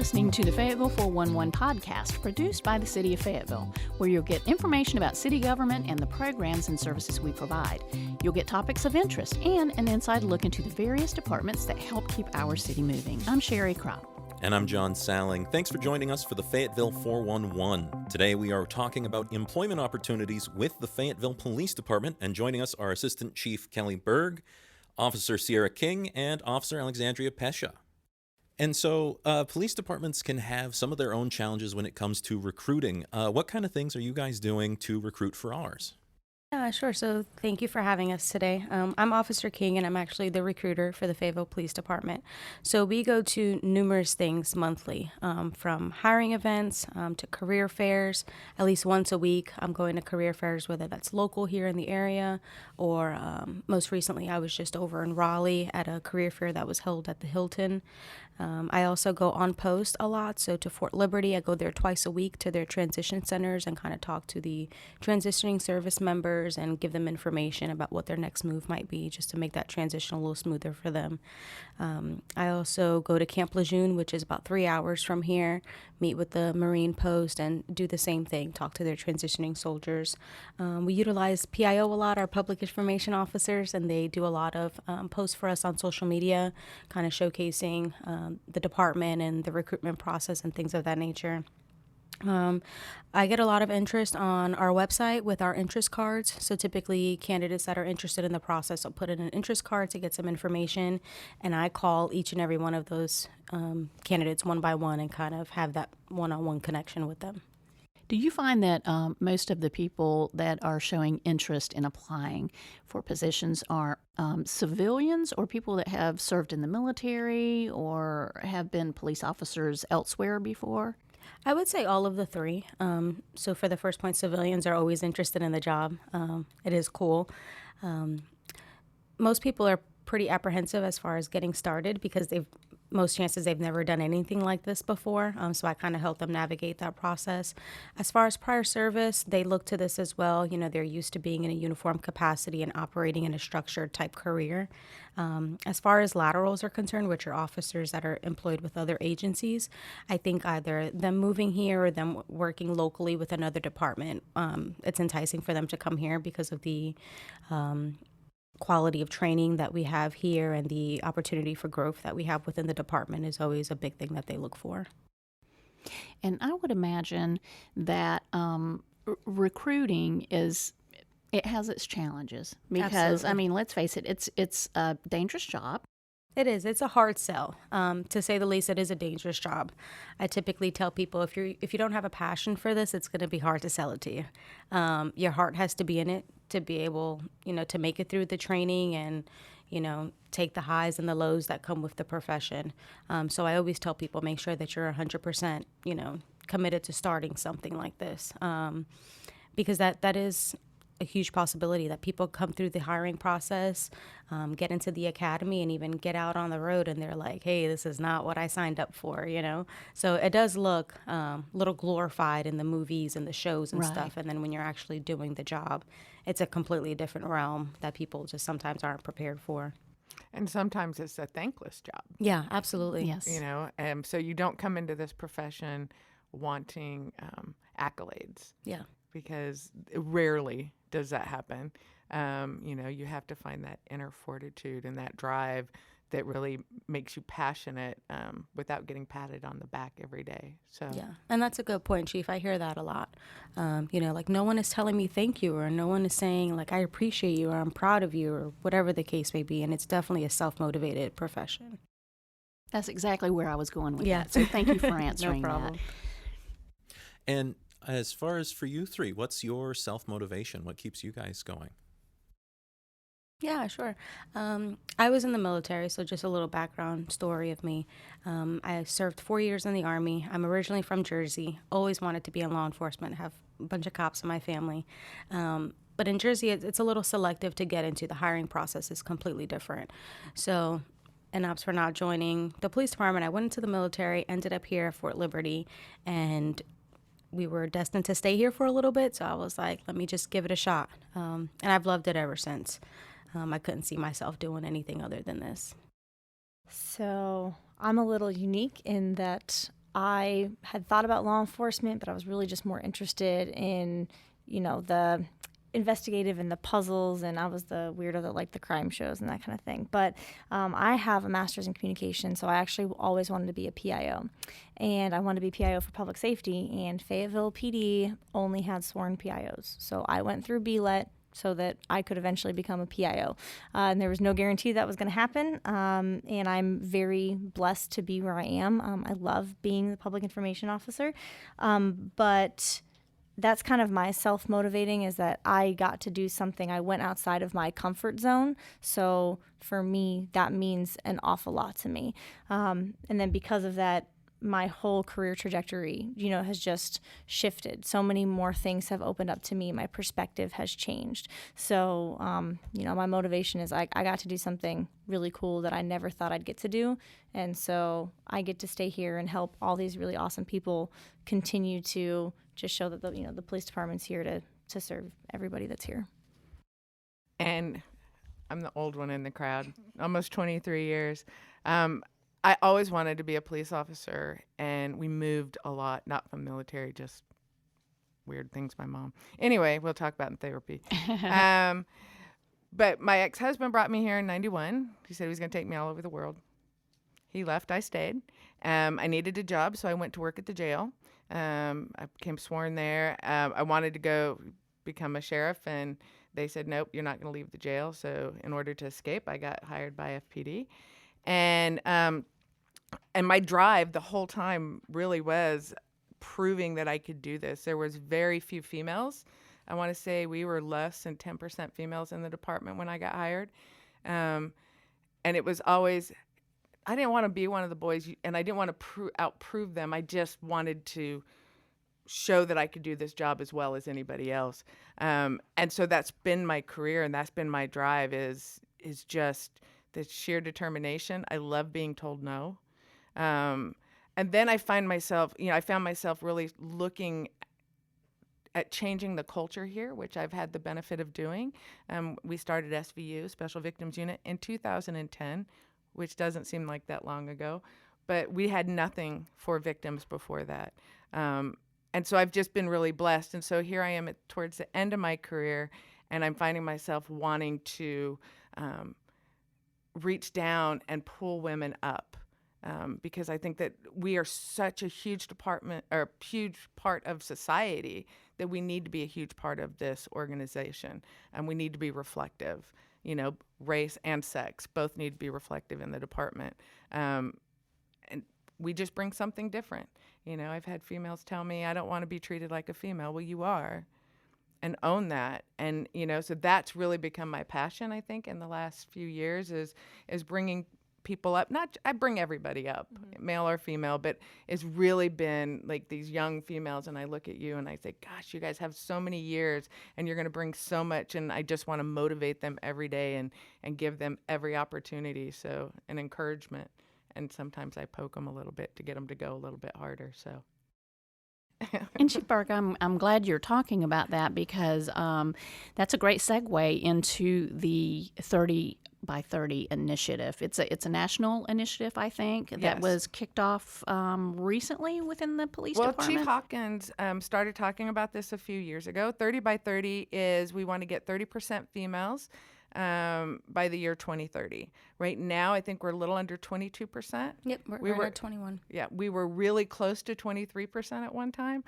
listening to the Fayetteville 411 podcast, produced by the City of Fayetteville, where you'll get information about city government and the programs and services we provide. You'll get topics of interest and an inside look into the various departments that help keep our city moving. I'm Sherry Crop. And I'm John Salling. Thanks for joining us for the Fayetteville 411. Today we are talking about employment opportunities with the Fayetteville Police Department, and joining us are Assistant Chief Kelly Berg, Officer Sierra King, and Officer Alexandria Pesha. And so police departments can have some of their own challenges when it comes to recruiting. What kind of things are you guys doing to recruit for ours? Yeah, sure. So thank you for having us today. I'm Officer King, and I'm actually the recruiter for the Fayetteville Police Department. So we go to numerous things monthly, from hiring events to career fairs. At least once a week, I'm going to career fairs, whether that's local here in the area, or most recently I was just over in Raleigh at a career fair that was held at the Hilton. I also go on post a lot, so to Fort Liberty. I go there twice a week to their transition centers and kind of talk to the transitioning service members and give them information about what their next move might be, just to make that transition a little smoother for them. I also go to Camp Lejeune, which is about 3 hours from here, meet with the Marine Post and do the same thing, talk to their transitioning soldiers. We utilize PIO a lot, our public information officers, and they do a lot of posts for us on social media, kind of showcasing the department and the recruitment process and things of that nature. I get a lot of interest on our website with our interest cards. So typically candidates that are interested in the process will put in an interest card to get some information, and I call each and every one of those candidates one by one and kind of have that one-on-one connection with them. Do you find that most of the people that are showing interest in applying for positions are civilians or people that have served in the military or have been police officers elsewhere before? I would say all of the three. So for the first point, civilians are always interested in the job. It is cool. Most people are pretty apprehensive as far as getting started because most chances they've never done anything like this before. So I kind of help them navigate that process. As far as prior service, they look to this as well. You know, they're used to being in a uniform capacity and operating in a structured type career. As far as laterals are concerned, which are officers that are employed with other agencies, I think either them moving here or them working locally with another department, it's enticing for them to come here because of the quality of training that we have here, and the opportunity for growth that we have within the department is always a big thing that they look for. And I would imagine that recruiting it has its challenges because, Absolutely. I mean, let's face it, it's a dangerous job. It is. It's a hard sell. To say the least, it is a dangerous job. I typically tell people if you don't have a passion for this, it's going to be hard to sell it to you. Your heart has to be in it to be able, to make it through the training and, take the highs and the lows that come with the profession. So I always tell people, make sure that you're 100%, committed to starting something like this, because that is a huge possibility that people come through the hiring process, get into the academy, and even get out on the road and they're like, hey, this is not what I signed up for, So it does look a little glorified in the movies and the shows and Right. stuff. And then when you're actually doing the job, it's a completely different realm that people just sometimes aren't prepared for. And sometimes it's a thankless job, Yeah, absolutely. Yes. So you don't come into this profession wanting accolades, Yeah. because rarely does that happen. You have to find that inner fortitude and that drive that really makes you passionate without getting patted on the back every day. So Yeah, and that's a good point, Chief. I hear that a lot. Like no one is telling me thank you, or no one is saying like I appreciate you or I'm proud of you or whatever the case may be. And it's definitely a self-motivated profession. That's exactly where I was going with Yeah. that. So thank you for answering No problem. that. And as far as for you three, what's your self-motivation? What keeps you guys going? Yeah, sure. I was in the military, so just a little background story of me. I served 4 years in the Army. I'm originally from Jersey. Always wanted to be in law enforcement, have a bunch of cops in my family. But in Jersey, it's a little selective to get into. The hiring process is completely different. So in ops for not joining the police department, I went into the military, ended up here at Fort Liberty, and we were destined to stay here for a little bit. So I was like, let me just give it a shot. And I've loved it ever since. I couldn't see myself doing anything other than this. So I'm a little unique in that I had thought about law enforcement, but I was really just more interested in, the investigative and the puzzles, and I was the weirdo that liked the crime shows and that kind of thing. But I have a master's in communication, so I actually always wanted to be a PIO. And I wanted to be PIO for public safety, and Fayetteville PD only had sworn PIOs. So I went through BLET so that I could eventually become a PIO. And there was no guarantee that was going to happen. And I'm very blessed to be where I am. I love being the public information officer. But that's kind of my self-motivating, is that I got to do something. I went outside of my comfort zone. So for me, that means an awful lot to me. And then because of that, my whole career trajectory, has just shifted. So many more things have opened up to me. My perspective has changed. So, my motivation is I got to do something really cool that I never thought I'd get to do. And so I get to stay here and help all these really awesome people continue to just show that the police department's here to serve everybody that's here. And I'm the old one in the crowd, almost 23 years. I always wanted to be a police officer, and we moved a lot, not from military, just weird things, my mom. Anyway, we'll talk about it in therapy. But my ex-husband brought me here in 91. He said he was going to take me all over the world. He left, I stayed. I needed a job, so I went to work at the jail. I became sworn there. I wanted to go become a sheriff, and they said, nope, you're not going to leave the jail. So in order to escape, I got hired by FPD. And my drive the whole time really was proving that I could do this. There was very few females. I want to say we were less than 10% females in the department when I got hired. And it was always, I didn't want to be one of the boys, and I didn't want to outprove them. I just wanted to show that I could do this job as well as anybody else. And so that's been my career, and that's been my drive, is just the sheer determination. I love being told no. And then I found myself really looking at changing the culture here, which I've had the benefit of doing. We started SVU, Special Victims Unit, in 2010, which doesn't seem like that long ago, but we had nothing for victims before that. And so I've just been really blessed. And so here I am towards the end of my career, and I'm finding myself wanting to reach down and pull women up. Because I think that we are such a huge department, or huge part of society, that we need to be a huge part of this organization, and we need to be reflective. Race and sex both need to be reflective in the department, and we just bring something different. I've had females tell me, I don't want to be treated like a female. Well, you are, and own that. And so that's really become my passion, I think, in the last few years, is bringing people up. I bring everybody up, male or female, but it's really been like these young females, and I look at you and I say, gosh, you guys have so many years, and you're going to bring so much, and I just want to motivate them every day and give them every opportunity, so an encouragement. And sometimes I poke them a little bit to get them to go a little bit harder. So. And Chief Burke, I'm glad you're talking about that, because that's a great segue into the 30 by 30 initiative. It's a national initiative, I think, that Yes. was kicked off recently within the police department. Chief Hawkins started talking about this a few years ago. 30 by 30 is we want to get 30% females by the year 2030. Right now, I think we're a little under 22%. Yep, we're at 21. Yeah, we were really close to 23% at one time,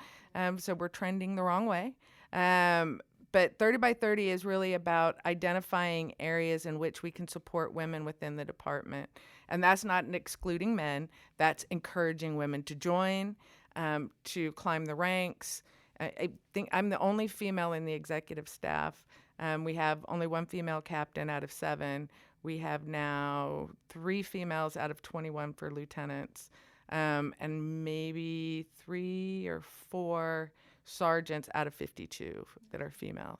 so we're trending the wrong way. But 30 by 30 is really about identifying areas in which we can support women within the department. And that's not excluding men. That's encouraging women to join, to climb the ranks. I think I'm the only female in the executive staff. We have only one female captain out of 7. We have now 3 females out of 21 for lieutenants, and maybe 3 or 4 sergeants out of 52 that are females.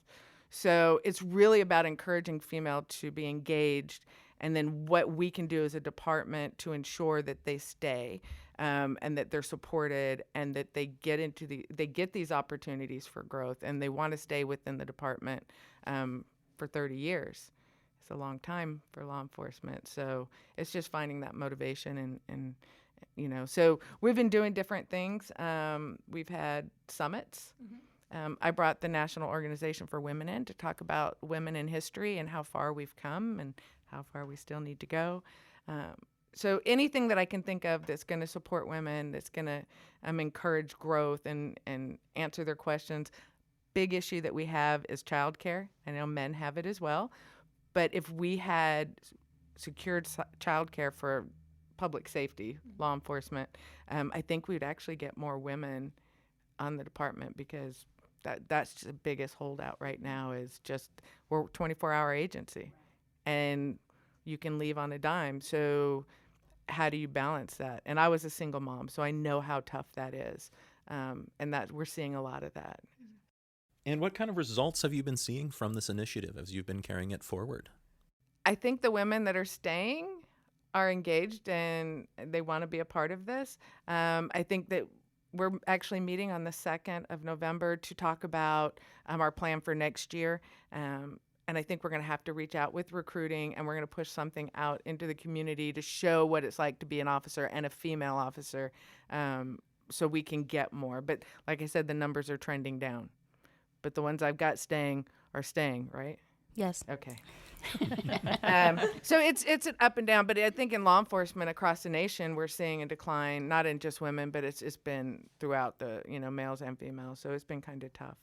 So it's really about encouraging female to be engaged, and then what we can do as a department to ensure that they stay, and that they're supported, and that they get these opportunities for growth, and they want to stay within the department for 30 years. It's a long time for law enforcement. So it's just finding that motivation So we've been doing different things. We've had summits. I brought the National Organization for Women in to talk about women in history and how far we've come and how far we still need to go. So anything that I can think of that's going to support women, that's going to encourage growth and answer their questions. Big issue that we have is childcare. I know men have it as well. But if we had secured childcare for public safety, law enforcement, I think we'd actually get more women on the department, because that's the biggest holdout right now is just we're a 24-hour agency and you can leave on a dime. So how do you balance that? And I was a single mom, so I know how tough that is. And that we're seeing a lot of that. And what kind of results have you been seeing from this initiative as you've been carrying it forward? I think the women that are staying are engaged and they want to be a part of this. I think that we're actually meeting on the 2nd of November to talk about our plan for next year. And I think we're going to have to reach out with recruiting, and we're going to push something out into the community to show what it's like to be an officer and a female officer, so we can get more. But like I said, the numbers are trending down. But the ones I've got staying are staying, right? Yes. Okay. So it's an up and down, but I think in law enforcement across the nation, we're seeing a decline, not in just women, but it's been throughout the, males and females. So it's been kind of tough.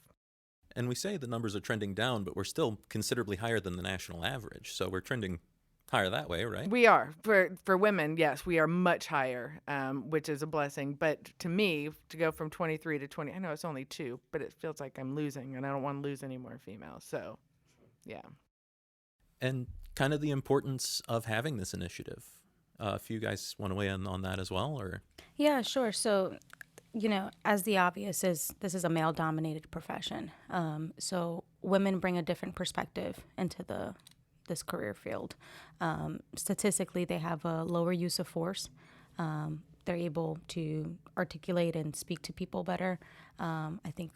And we say the numbers are trending down, but we're still considerably higher than the national average. So we're trending higher that way, right? We are. For women, yes, we are much higher, which is a blessing. But to me, to go from 23 to 20, I know it's only 2, but it feels like I'm losing, and I don't want to lose any more females. So, yeah. And kind of the importance of having this initiative. If you guys want to weigh in on that as well, or? Yeah, sure. So, as the obvious is, this is a male-dominated profession. So women bring a different perspective into this career field. Statistically, they have a lower use of force. They're able to articulate and speak to people better. I think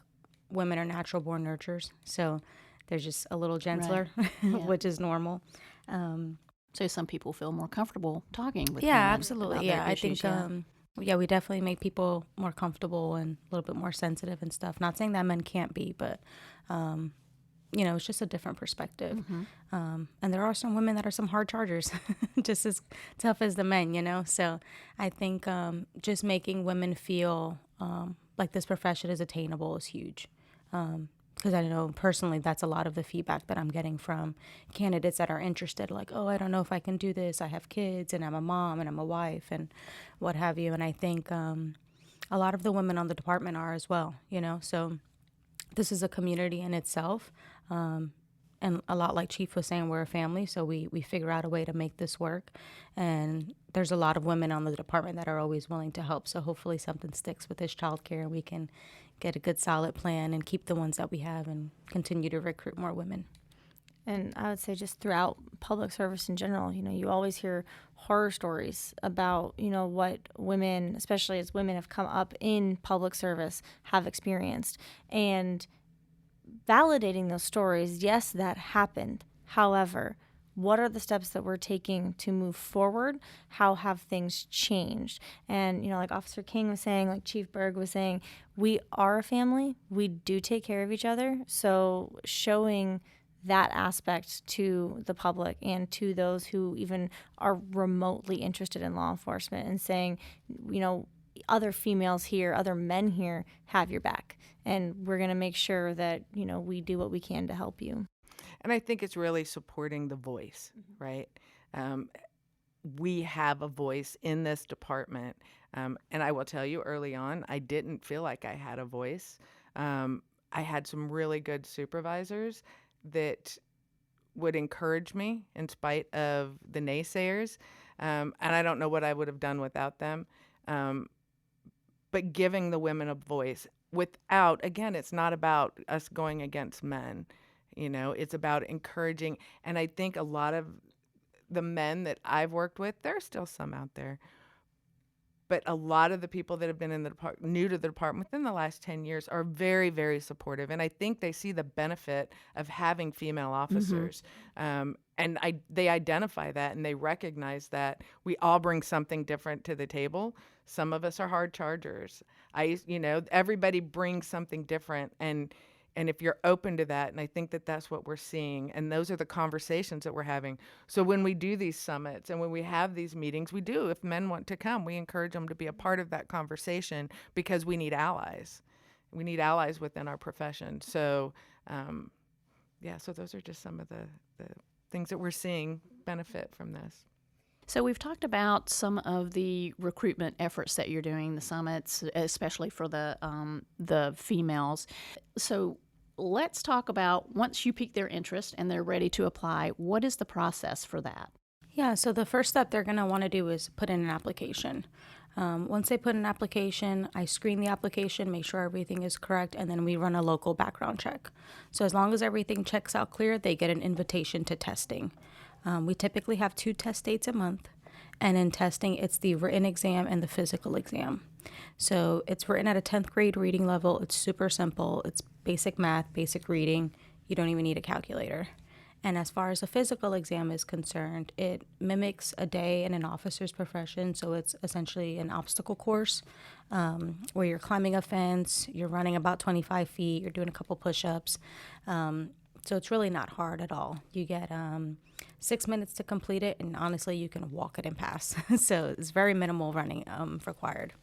women are natural-born nurturers, so they're just a little gentler, Right. Yeah. which is normal. So some people feel more comfortable talking with Yeah, women absolutely. about Yeah, their I issues, think, we definitely make people more comfortable and a little bit more sensitive and stuff. Not saying that men can't be, but, it's just a different perspective. And there are some women that are some hard chargers, just as tough as the men, So I think just making women feel like this profession is attainable is huge. Because I know personally that's a lot of the feedback that I'm getting from candidates that are interested, like, oh, I don't know if I can do this. I have kids and I'm a mom and I'm a wife and what have you. And I think a lot of the women on the department are as well, So this is a community in itself. And a lot like Chief was saying, we're a family, so we figure out a way to make this work. And there's a lot of women on the department that are always willing to help. So hopefully something sticks with this childcare and we can get a good solid plan and keep the ones that we have and continue to recruit more women. And I would say just throughout public service in general, you always hear horror stories about, what women, especially as women have come up in public service, have experienced. And validating those stories, yes, that happened. However, what are the steps that we're taking to move forward? How have things changed? And, like Officer King was saying, like Chief Berg was saying, we are a family. We do take care of each other. So showing that aspect to the public and to those who even are remotely interested in law enforcement and saying, other females here, other men here have your back. And we're going to make sure that, we do what we can to help you. And I think it's really supporting the voice, right? We have a voice in this department. And I will tell you early on, I didn't feel like I had a voice. I had some really good supervisors that would encourage me in spite of the naysayers. And I don't know what I would have done without them. But giving the women a voice without, again, it's not about us going against men. It's about encouraging. And I think a lot of the men that I've worked with, there are still some out there, But a lot of the people that have been in the new to the department within the last 10 years are very, very supportive. And I think they see the benefit of having female officers. And they identify that and they recognize that we all bring something different to the table. Some of us are hard chargers. Everybody brings something different. And if you're open to that, and I think that that's what we're seeing, and those are the conversations that we're having. So when we do these summits and when we have these meetings, if men want to come, we encourage them to be a part of that conversation because we need allies. We need allies within our profession. So, so those are just some of the things that we're seeing benefit from this. So we've talked about some of the recruitment efforts that you're doing, the summits, especially for the females. So let's talk about once you pique their interest and they're ready to apply, what is the process for that? Yeah, so the first step they're going to want to do is put in an application. Once they put in an application, I screen the application, make sure everything is correct, and then we run a local background check. So as long as everything checks out clear, they get an invitation to testing. We typically have 2 test dates a month, and in testing, it's the written exam and the physical exam. So it's written at a 10th grade reading level. It's super simple. It's basic math, basic reading. You don't even need a calculator. And as far as the physical exam is concerned, it mimics a day in an officer's profession. So it's essentially an obstacle course where you're climbing a fence, you're running about 25 feet, you're doing a couple push-ups. So it's really not hard at all. You get 6 minutes to complete it, and honestly, you can walk it and pass. So it's very minimal running required.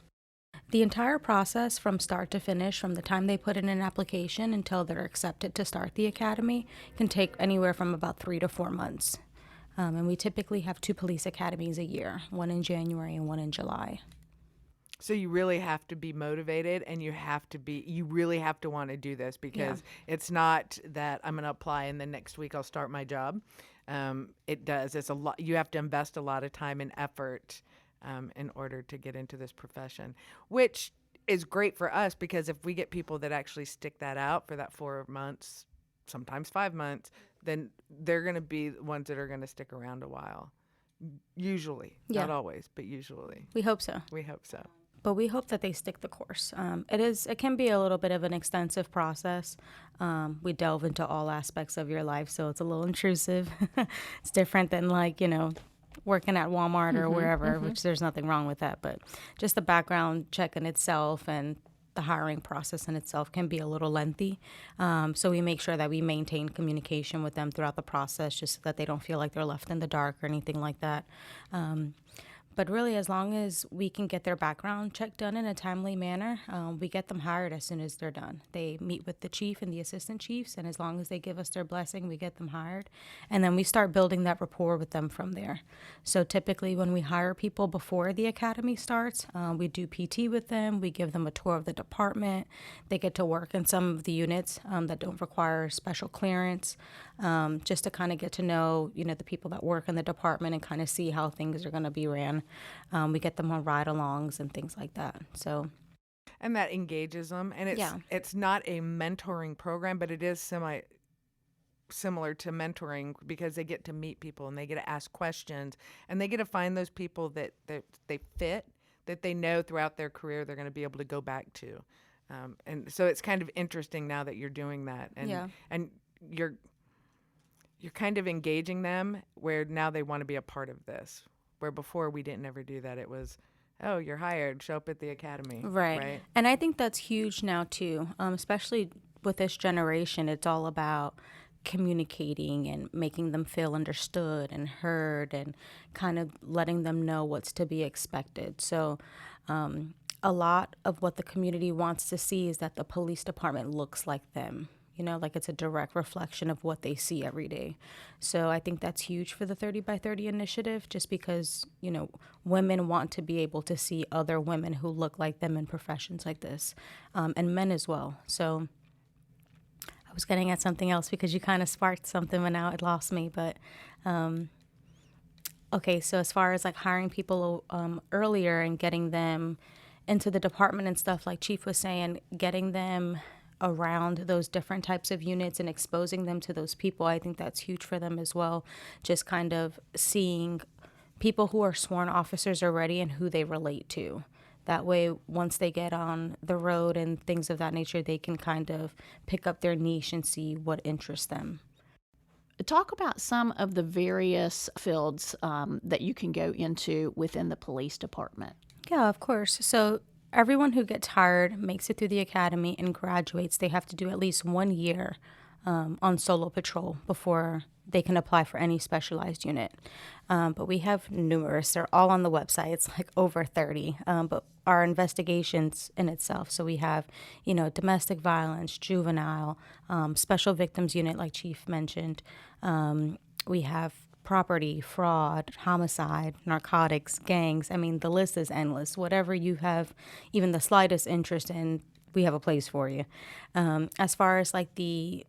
The entire process from start to finish, from the time they put in an application until they're accepted to start the academy, can take anywhere from about 3 to 4 months. And we typically have 2 police academies a year, one in January and one in July. So you really have to be motivated, and you really have to want to do this because it's not that I'm going to apply and then next week I'll start my job. It's a lot. You have to invest a lot of time and effort in order to get into this profession, which is great for us because if we get people that actually stick that out for that 4 months, sometimes 5 months, then they're going to be the ones that are going to stick around a while. Usually, not always, but usually. We hope so. But we hope that they stick the course. It can be a little bit of an extensive process. We delve into all aspects of your life, so it's a little intrusive. It's different than working at Walmart or wherever, which there's nothing wrong with that. But just the background check in itself and the hiring process in itself can be a little lengthy. So we make sure that we maintain communication with them throughout the process just so that they don't feel like they're left in the dark or anything like that. But really, as long as we can get their background check done in a timely manner, we get them hired as soon as they're done. They meet with the chief and the assistant chiefs, and as long as they give us their blessing, we get them hired. And then we start building that rapport with them from there. So typically when we hire people before the academy starts, we do PT with them. We give them a tour of the department. They get to work in some of the units that don't require special clearance, just to kind of get to know, the people that work in the department and kind of see how things are going to be ran. We get them on ride-alongs and things like that. So, and that engages them. And it's not a mentoring program, but it is similar to mentoring because they get to meet people and they get to ask questions and they get to find those people that they fit, that they know throughout their career they're going to be able to go back to. And so it's kind of interesting now that you're doing that. And you're kind of engaging them where now they want to be a part of this. Where before we didn't ever do that. It was, oh, you're hired, show up at the academy. Right. And I think that's huge now too, especially with this generation. It's all about communicating and making them feel understood and heard and kind of letting them know what's to be expected. So a lot of what the community wants to see is that the police department looks like them. Like it's a direct reflection of what they see every day. So I think that's huge for the 30 by 30 initiative, just because, women want to be able to see other women who look like them in professions like this, and men as well. So I was getting at something else because you kind of sparked something, but now it lost me. But okay, so as far as hiring people earlier and getting them into the department and stuff, like Chief was saying, getting them around those different types of units and exposing them to those people, I think that's huge for them as well. Just kind of seeing people who are sworn officers already and who they relate to. That way, once they get on the road and things of that nature, they can kind of pick up their niche and see what interests them. Talk about some of the various fields that you can go into within the police department. Yeah, of course. So everyone who gets hired makes it through the academy and graduates. They have to do at least 1 year on solo patrol before they can apply for any specialized unit. But we have numerous. They're all on the website. It's like over 30. But our investigations in itself. So we have, domestic violence, juvenile, special victims unit, like Chief mentioned. We have property, fraud, homicide, narcotics, gangs. I mean, the list is endless. Whatever you have even the slightest interest in, we have a place for you. As far as like the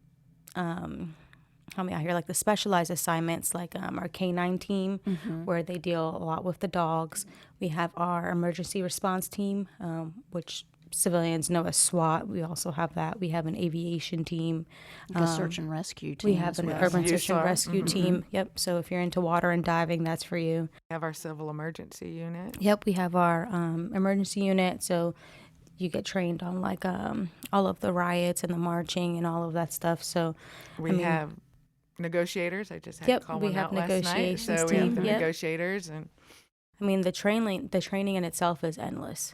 help me out here, like the specialized assignments, like our K9 team, where they deal a lot with the dogs. We have our emergency response team, which civilians know as SWAT. We also have that. We have an aviation team. The search and rescue team. We have an urban search and rescue team. Yep. So if you're into water and diving, that's for you. We have our civil emergency unit. Yep. We have our emergency unit. So you get trained on like all of the riots and the marching and all of that stuff. So we have negotiators. I just had to call one out last night. So we have the negotiators, and I mean the training in itself is endless.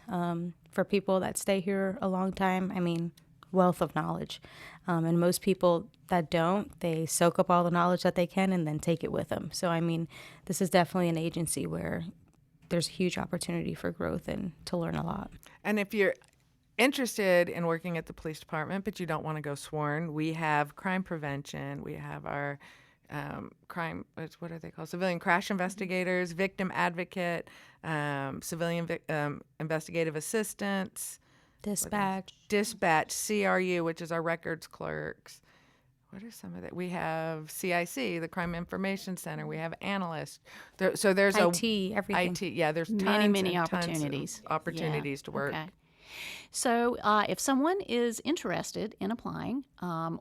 For people that stay here a long time, I mean, wealth of knowledge. And most people that don't, they soak up all the knowledge that they can and then take it with them. So I mean, this is definitely an agency where there's huge opportunity for growth and to learn a lot. And if you're interested in working at the police department, but you don't want to go sworn, we have crime prevention. We have our what are they called? Civilian crash investigators, victim advocate, civilian investigative assistants, dispatch, CRU, which is our records clerks. What are some of that? We have CIC, the Crime Information Center. We have analysts. So there's IT, everything. IT, yeah. There's many opportunities. Opportunities to work. Okay. So if someone is interested in applying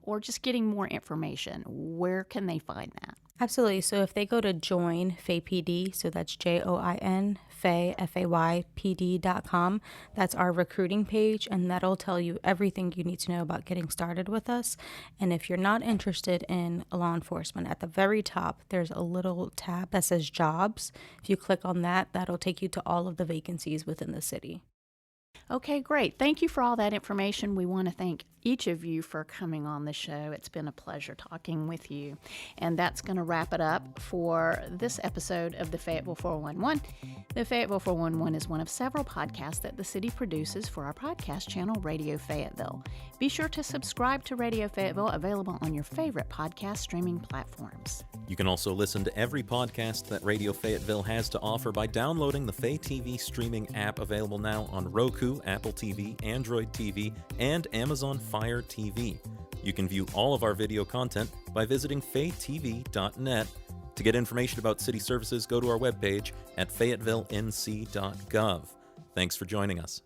or just getting more information, where can they find that? Absolutely. So if they go to join FayPD, so that's JOIN, Fay, FAYPD.com, that's our recruiting page, and that'll tell you everything you need to know about getting started with us. And if you're not interested in law enforcement, at the very top, there's a little tab that says jobs. If you click on that, that'll take you to all of the vacancies within the city. Okay, great. Thank you for all that information. We want to thank each of you for coming on the show. It's been a pleasure talking with you. And that's going to wrap it up for this episode of the Fayetteville 411. The Fayetteville 411 is one of several podcasts that the city produces for our podcast channel, Radio Fayetteville. Be sure to subscribe to Radio Fayetteville, available on your favorite podcast streaming platforms. You can also listen to every podcast that Radio Fayetteville has to offer by downloading the Fay TV streaming app, available now on Roku, Apple TV, Android TV, and Amazon Fire TV. You can view all of our video content by visiting faytv.net. To get information about city services, go to our webpage at fayettevillenc.gov. Thanks for joining us.